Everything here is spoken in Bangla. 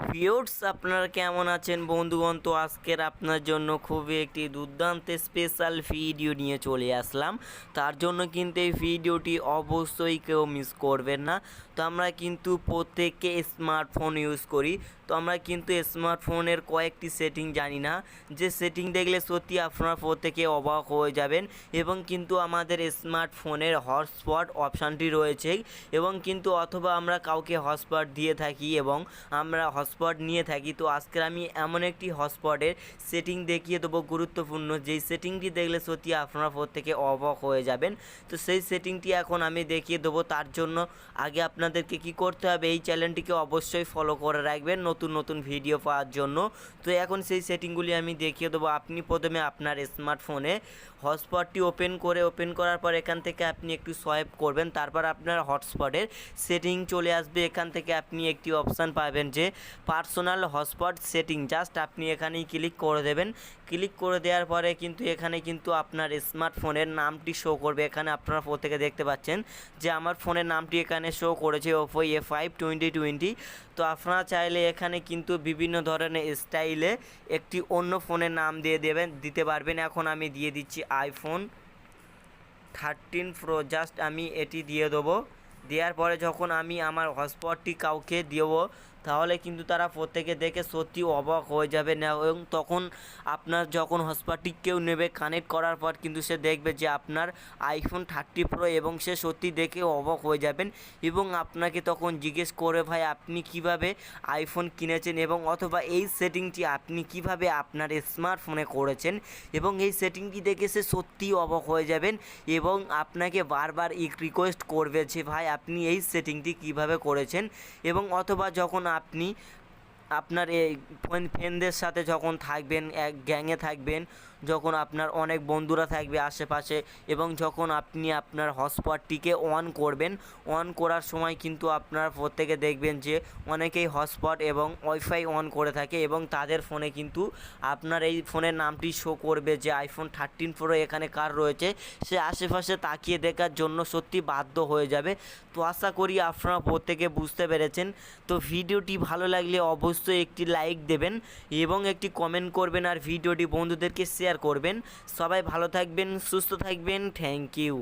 ভিউয়ার্স আপনারা কেমন আছেন বন্ধুগণ? তো আজকের আপনার জন্য খুবই একটি দুর্দান্ত স্পেশাল ভিডিও নিয়ে চলে আসলাম। তার জন্য কিন্তু এই ভিডিওটি অবশ্যই কেউ মিস করবেন না। তো আমরা কিন্তু প্রত্যেকে স্মার্টফোন ইউজ করি, তো আমরা কিন্তু স্মার্টফোনের কয়েকটি সেটিং জানি না, যে সেটিং দেখলে সত্যি আপনারা প্রত্যেকে অবাক হয়ে যাবেন। এবং কিন্তু আমাদের স্মার্টফোনের হটস্পট অপশানটি রয়েছে, এবং কিন্তু অথবা আমরা কাউকে হটস্পট দিয়ে থাকি এবং আমরা হটস্পট নিয়ে থাকি। তো আজকে আমি এমন একটি হটস্পটের সেটিং দেখিয়ে দেবো গুরুত্বপূর্ণ, যেই সেটিংটি দেখলে সত্যি আপনারা প্রত্যেকে অবাক হয়ে যাবেন। তো সেই সেটিংটি এখন আমি দেখিয়ে দেবো। তার জন্য আগে আপনাদেরকে কি করতে হবে, এই চ্যানেলটিকে অবশ্যই ফলো করে রাখবেন নতুন নতুন ভিডিও পাওয়ার জন্য। তো এখন সেই সেটিংগুলি আমি দেখিয়ে দেবো। আপনি প্রথমে আপনার স্মার্টফোনে হটস্পটটি ওপেন করার পর এখান থেকে আপনি একটু সোয়াইপ করবেন, তারপর আপনার হটস্পটের সেটিং চলে আসবে। এখান থেকে আপনি একটি অপশান পাবেন যে পার্সোনাল হটস্পট সেটিং, জাস্ট আপনি এখানেই ক্লিক করে দেবেন। ক্লিক করে দেওয়ার পরে কিন্তু এখানে কিন্তু আপনার স্মার্টফোনের নামটি শো করবে। এখানে আপনারা প্রত্যেকে দেখতে পাচ্ছেন যে আমার ফোনের নামটি এখানে শো করেছে ওপো A5 2020। তো আপনারা চাইলে এখানে কিন্তু বিভিন্ন ধরনের স্টাইলে একটি অন্য ফোনের নাম দিতে পারবেন। এখন আমি দিয়ে দিচ্ছি iPhone 13 Pro, জাস্ট আমি এটি দিয়ে দেবো। দেওয়ার পরে যখন আমি আমার হটস্পটটি কাউকে দেবো, তাহলে কিন্তু তারা প্রত্যেকে দেখে সত্যি অবাক হয়ে যাবে না। এবং তখন আপনার যখন হটস্পটটি কেউ নেবে, কানেক্ট করার পর কিন্তু সে দেখবে যে আপনার iPhone 13 Pro, এবং সে সত্যি দেখে অবাক হয়ে যাবেন। এবং আপনাকে তখন জিজ্ঞেস করে, ভাই আপনি কিভাবে আইফোন কিনেছেন, এবং অথবা এই সেটিংটি আপনি কিভাবে আপনার স্মার্টফোনে করেছেন। এবং এই সেটিংটি দেখে সে সত্যিই অবাক হয়ে যাবেন এবং আপনাকে বারবার রিকোয়েস্ট করবে যে ভাই আপনি এই সেটিংটি কিভাবে করেছেন। এবং অথবা যখন আপনি আপনার এই ফ্রেন্ডদের সাথে যখন থাকবেন, এক গ্যাংয়ে থাকবেন, যখন আপনার অনেক বন্ধুরা থাকবে আশেপাশে, এবং যখন আপনি আপনার হটস্পটটিকে অন করবেন, অন করার সময় কিন্তু আপনার প্রত্যেকে দেখবেন যে অনেকেই হটস্পট এবং ওয়াইফাই অন করে থাকে, এবং তাদের ফোনে কিন্তু আপনার এই ফোনের নামটি শো করবে যে iPhone 13 Pro এখানে কার রয়েছে। সে আশেপাশে তাকিয়ে দেখার জন্য সত্যি বাধ্য হয়ে যাবে। তো আশা করি আপনারা প্রত্যেকে বুঝতে পেরেছেন। তো ভিডিওটি ভালো লাগলে অবশ্যই একটি লাইক দেবেন এবং একটি কমেন্ট করবেন, আর ভিডিওটি বন্ধুদেরকে শেয়ার করবেন। সবাই ভালো থাকবেন, সুস্থ থাকবেন। Thank you.